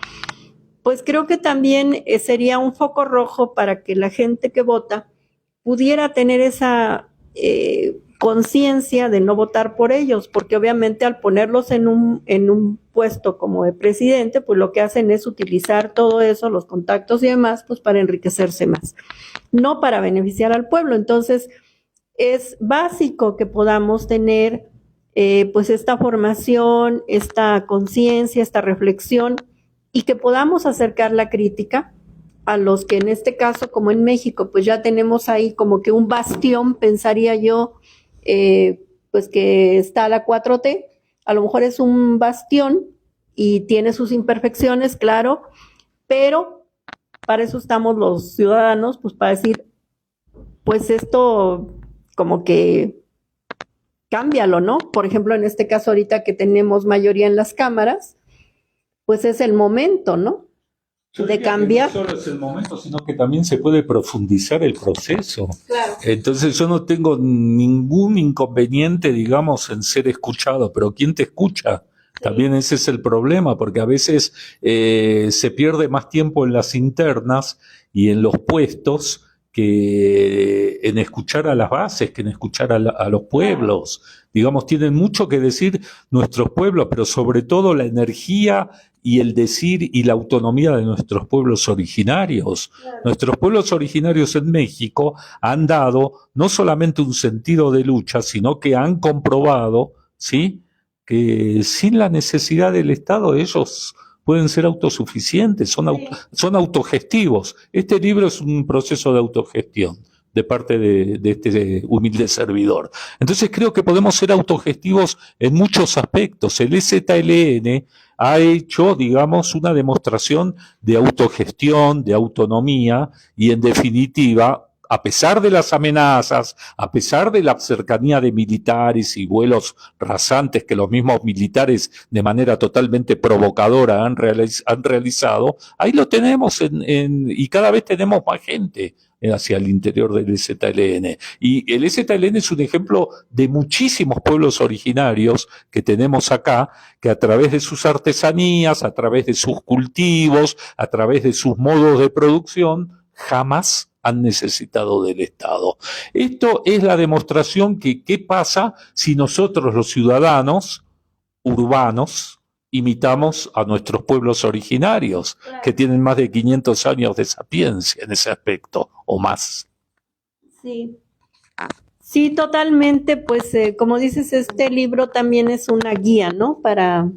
pues creo que también sería un foco rojo para que la gente que vota pudiera tener esa conciencia de no votar por ellos, porque obviamente al ponerlos en un puesto como de presidente, pues lo que hacen es utilizar todo eso, los contactos y demás, pues para enriquecerse más, no para beneficiar al pueblo. Entonces, es básico que podamos tener pues esta formación, esta conciencia, esta reflexión, y que podamos acercar la crítica a los que en este caso, como en México, pues ya tenemos ahí como que un bastión, pensaría yo, pues que está la 4T, a lo mejor es un bastión y tiene sus imperfecciones, claro, pero para eso estamos los ciudadanos, pues para decir, pues esto como que cámbialo, ¿no? Por ejemplo, en este caso ahorita que tenemos mayoría en las cámaras, pues es el momento, ¿no? Yo De diría que cambiar. no solo es el momento, sino que también se puede profundizar el proceso. Claro. Entonces yo no tengo ningún inconveniente, digamos, en ser escuchado, pero ¿quién te escucha? También ese es el problema, porque a veces se pierde más tiempo en las internas y en los puestos que en escuchar a las bases, que en escuchar a los pueblos. Digamos, tienen mucho que decir nuestros pueblos, pero sobre todo la energía y el decir y la autonomía de nuestros pueblos originarios. Claro. Nuestros pueblos originarios en México han dado no solamente un sentido de lucha, sino que han comprobado, ¿sí?, que sin la necesidad del Estado ellos pueden ser autosuficientes, son autogestivos. Este libro es un proceso de autogestión de parte de este humilde servidor. Entonces creo que podemos ser autogestivos en muchos aspectos. El EZLN ha hecho, digamos, una demostración de autogestión, de autonomía y, en definitiva, a pesar de las amenazas, a pesar de la cercanía de militares y vuelos rasantes que los mismos militares de manera totalmente provocadora han realizado, ahí lo tenemos y cada vez tenemos más gente hacia el interior del EZLN. Y el EZLN es un ejemplo de muchísimos pueblos originarios que tenemos acá, que a través de sus artesanías, a través de sus cultivos, a través de sus modos de producción, jamás han necesitado del Estado. Esto es la demostración que qué pasa si nosotros los ciudadanos urbanos imitamos a nuestros pueblos originarios, que tienen más de 500 años de sapiencia en ese aspecto, o más. Sí. Sí, totalmente, pues como dices, este libro también es una guía, ¿no? Para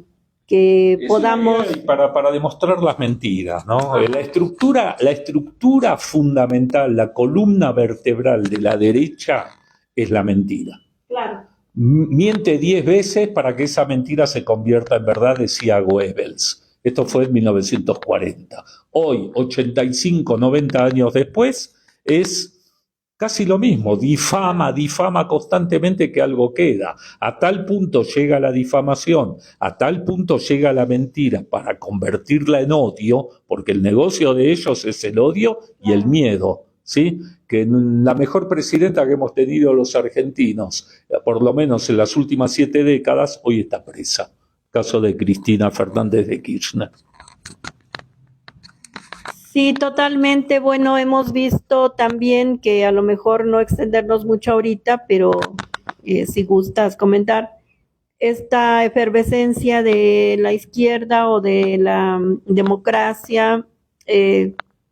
que podamos... Para demostrar las mentiras, ¿no? La estructura fundamental, la columna vertebral de la derecha es la mentira. Claro. Miente 10 veces para que esa mentira se convierta en verdad, decía Goebbels. Esto fue en 1940. Hoy, 85, 90 años después, es casi lo mismo, difama constantemente que algo queda. A tal punto llega la difamación, a tal punto llega la mentira para convertirla en odio, porque el negocio de ellos es el odio y el miedo, ¿sí? Que la mejor presidenta que hemos tenido los argentinos, por lo menos en las últimas 7 décadas, hoy está presa. Caso de Cristina Fernández de Kirchner. Sí, totalmente. Bueno, hemos visto también que a lo mejor no extendernos mucho ahorita, pero si gustas comentar, esta efervescencia de la izquierda o de la democracia,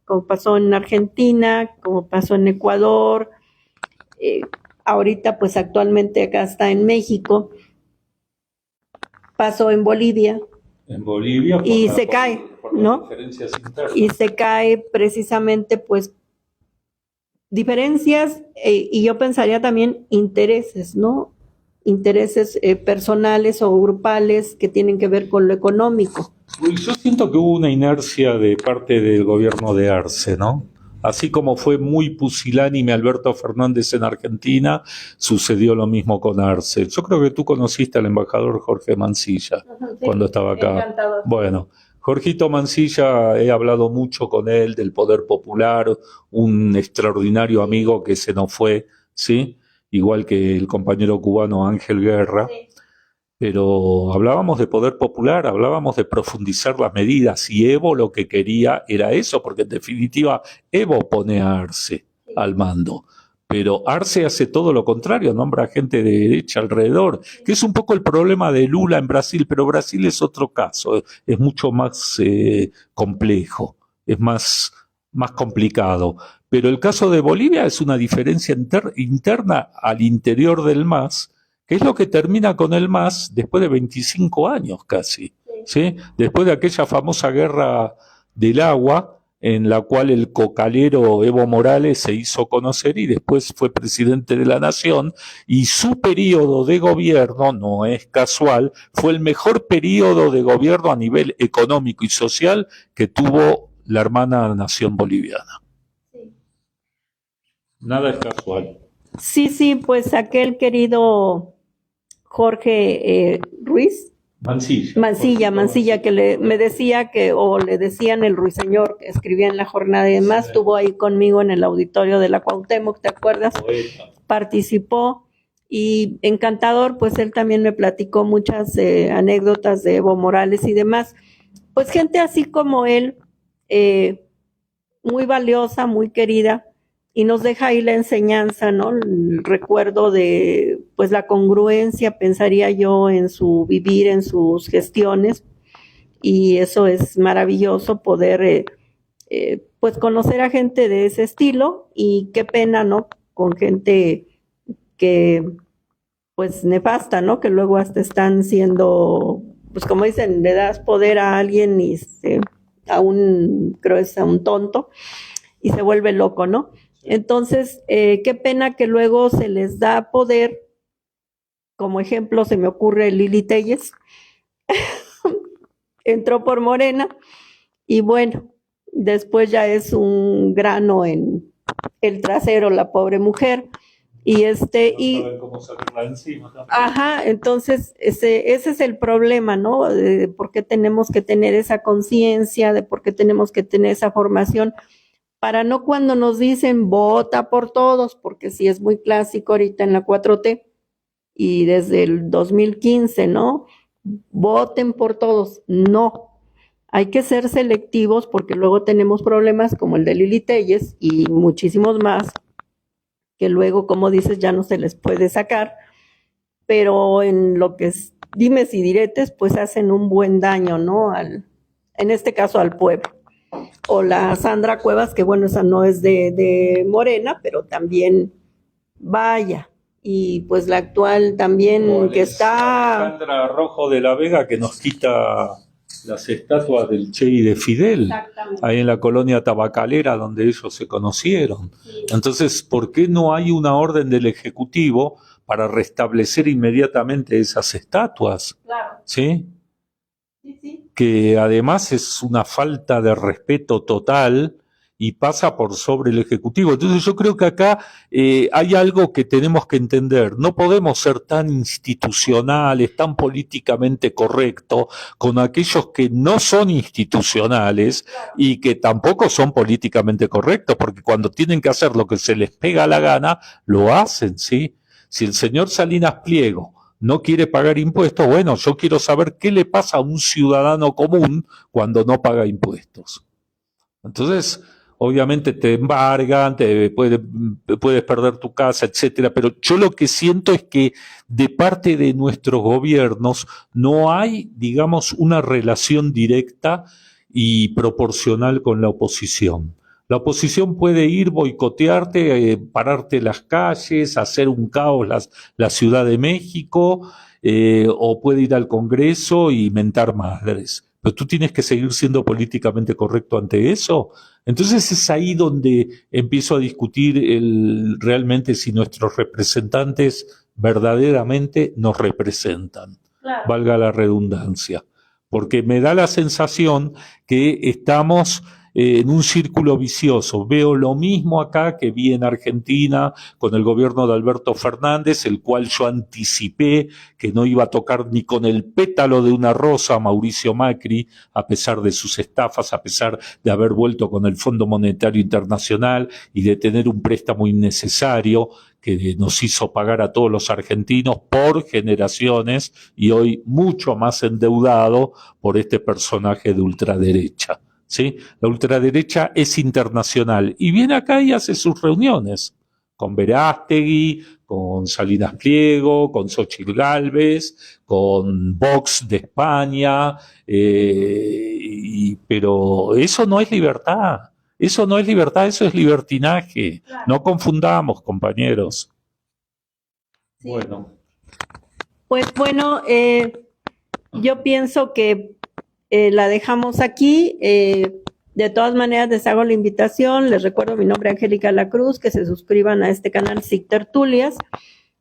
como pasó en Argentina, como pasó en Ecuador, ahorita pues actualmente acá está en México, pasó en Bolivia. En Bolivia y se cae, ¿no? Y se cae precisamente, pues, diferencias y yo pensaría también intereses, ¿no? Intereses personales o grupales que tienen que ver con lo económico. Yo siento que hubo una inercia de parte del gobierno de Arce, ¿no? Así como fue muy pusilánime Alberto Fernández en Argentina, sucedió lo mismo con Arce. Yo creo que tú conociste al embajador Jorge Mansilla cuando estaba acá. Encantador. Bueno, Jorgito Mansilla, he hablado mucho con él del poder popular, un extraordinario amigo que se nos fue, ¿sí? Igual que el compañero cubano Ángel Guerra. Sí. Pero hablábamos de poder popular, hablábamos de profundizar las medidas y Evo lo que quería era eso, porque en definitiva Evo pone a Arce al mando. Pero Arce hace todo lo contrario, nombra gente de derecha alrededor, que es un poco el problema de Lula en Brasil, pero Brasil es otro caso, es mucho más complejo, es más complicado. Pero el caso de Bolivia es una diferencia interna al interior del MAS, que es lo que termina con el MAS después de 25 años casi, ¿sí? Después de aquella famosa guerra del agua, en la cual el cocalero Evo Morales se hizo conocer y después fue presidente de la nación, y su periodo de gobierno, no es casual, fue el mejor periodo de gobierno a nivel económico y social que tuvo la hermana nación boliviana. Nada es casual. Sí, pues aquel querido Jorge Ruiz, Mancilla, que me decía o le decían el ruiseñor, que escribía en La Jornada y demás, estuvo ahí conmigo en el auditorio de la Cuauhtémoc, ¿te acuerdas? Participó y encantador, pues él también me platicó muchas anécdotas de Evo Morales y demás. Pues gente así como él, muy valiosa, muy querida, y nos deja ahí la enseñanza, ¿no? El recuerdo de, pues, la congruencia, pensaría yo, en su vivir, en sus gestiones, y eso es maravilloso poder, pues, conocer a gente de ese estilo, y qué pena, ¿no? Con gente que, pues, nefasta, ¿no? Que luego hasta están siendo, pues, como dicen, le das poder a alguien y creo es a un tonto, y se vuelve loco, ¿no? Entonces, qué pena que luego se les da poder. Como ejemplo se me ocurre Lili Telles, entró por Morena y bueno, después ya es un grano en el trasero la pobre mujer. Y cómo salirla encima también. Ajá, entonces ese es el problema, ¿no? De por qué tenemos que tener esa conciencia, de por qué tenemos que tener esa formación, para no cuando nos dicen vota por todos, porque sí es muy clásico ahorita en la 4T y desde el 2015, ¿no? Voten por todos. No, hay que ser selectivos porque luego tenemos problemas como el de Lili Telles y muchísimos más que luego, como dices, ya no se les puede sacar, pero en lo que es dimes y diretes, pues hacen un buen daño, ¿no? En este caso al pueblo. O la Sandra Cuevas, que bueno, esa no es de Morena, pero también vaya. Y pues la actual también que está... Sandra Rojo de la Vega, que nos quita las estatuas del Che y de Fidel, ahí en la colonia tabacalera donde ellos se conocieron. Sí. Entonces, ¿por qué no hay una orden del Ejecutivo para restablecer inmediatamente esas estatuas? Claro. ¿Sí? Sí. Que además es una falta de respeto total y pasa por sobre el Ejecutivo. Entonces yo creo que acá hay algo que tenemos que entender. No podemos ser tan institucionales, tan políticamente correctos con aquellos que no son institucionales y que tampoco son políticamente correctos, porque cuando tienen que hacer lo que se les pega la gana, lo hacen, ¿sí? Si el señor Salinas Pliego no quiere pagar impuestos, bueno, yo quiero saber qué le pasa a un ciudadano común cuando no paga impuestos. Entonces, obviamente te embargan, puedes perder tu casa, etcétera, pero yo lo que siento es que de parte de nuestros gobiernos no hay, digamos, una relación directa y proporcional con la oposición. La oposición puede ir, boicotearte, pararte las calles, hacer un caos la Ciudad de México, o puede ir al Congreso y mentar madres. Pero tú tienes que seguir siendo políticamente correcto ante eso. Entonces es ahí donde empiezo a discutir realmente si nuestros representantes verdaderamente nos representan. Claro. Valga la redundancia. Porque me da la sensación que estamos en un círculo vicioso. Veo lo mismo acá que vi en Argentina con el gobierno de Alberto Fernández, el cual yo anticipé que no iba a tocar ni con el pétalo de una rosa a Mauricio Macri, a pesar de sus estafas, a pesar de haber vuelto con el Fondo Monetario Internacional y de tener un préstamo innecesario que nos hizo pagar a todos los argentinos por generaciones y hoy mucho más endeudado por este personaje de ultraderecha. ¿Sí? La ultraderecha es internacional y viene acá y hace sus reuniones con Verástegui, con Salinas Pliego, con Xóchitl Gálvez, con Vox de España, pero eso no es libertad. Eso no es libertad, eso es libertinaje. Claro. No confundamos, compañeros. Sí. Bueno. Pues bueno, yo pienso que la dejamos aquí. De todas maneras, les hago la invitación. Les recuerdo mi nombre, Angélica La Cruz, que se suscriban a este canal SIC Tertulias.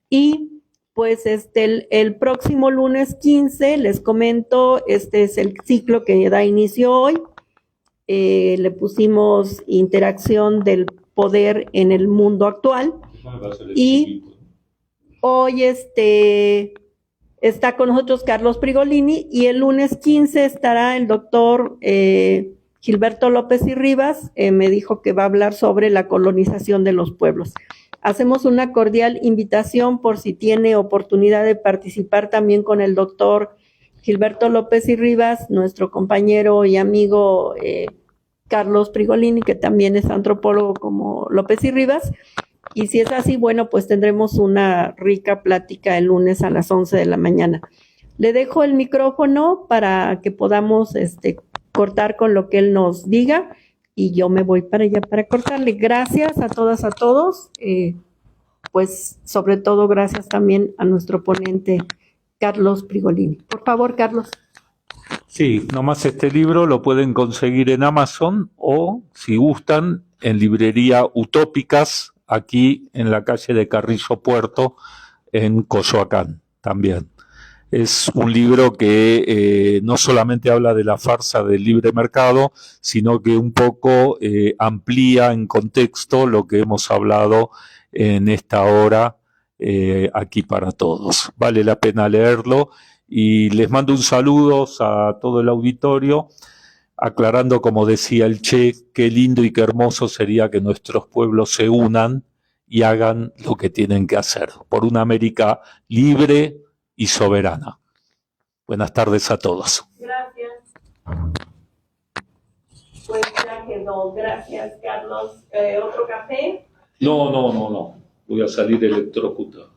Y pues el próximo lunes 15, les comento, este es el ciclo que da inicio hoy. Le pusimos interacción del poder en el mundo actual. Y hoy está con nosotros Carlos Prigolini, y el lunes 15 estará el doctor Gilberto López y Rivas. Me dijo que va a hablar sobre la colonización de los pueblos. Hacemos una cordial invitación por si tiene oportunidad de participar también con el doctor Gilberto López y Rivas, nuestro compañero y amigo Carlos Prigolini, que también es antropólogo como López y Rivas. Y si es así, bueno, pues tendremos una rica plática el lunes a las 11 de la mañana. Le dejo el micrófono para que podamos cortar con lo que él nos diga, y yo me voy para allá para cortarle. Gracias a todas, a todos. Pues sobre todo gracias también a nuestro ponente Carlos Prigolini. Por favor, Carlos. Sí, nomás este libro lo pueden conseguir en Amazon o, si gustan, en librería Utópicas, aquí en la calle de Carrillo Puerto, en Coyoacán también. Es un libro que no solamente habla de la farsa del libre mercado, sino que un poco amplía en contexto lo que hemos hablado en esta hora aquí para todos. Vale la pena leerlo, y les mando un saludo a todo el auditorio, aclarando, como decía el Che, qué lindo y qué hermoso sería que nuestros pueblos se unan y hagan lo que tienen que hacer por una América libre y soberana. Buenas tardes a todos. Gracias. Pues ya quedó. Gracias, Carlos. ¿Otro café? No. Voy a salir electrocutado.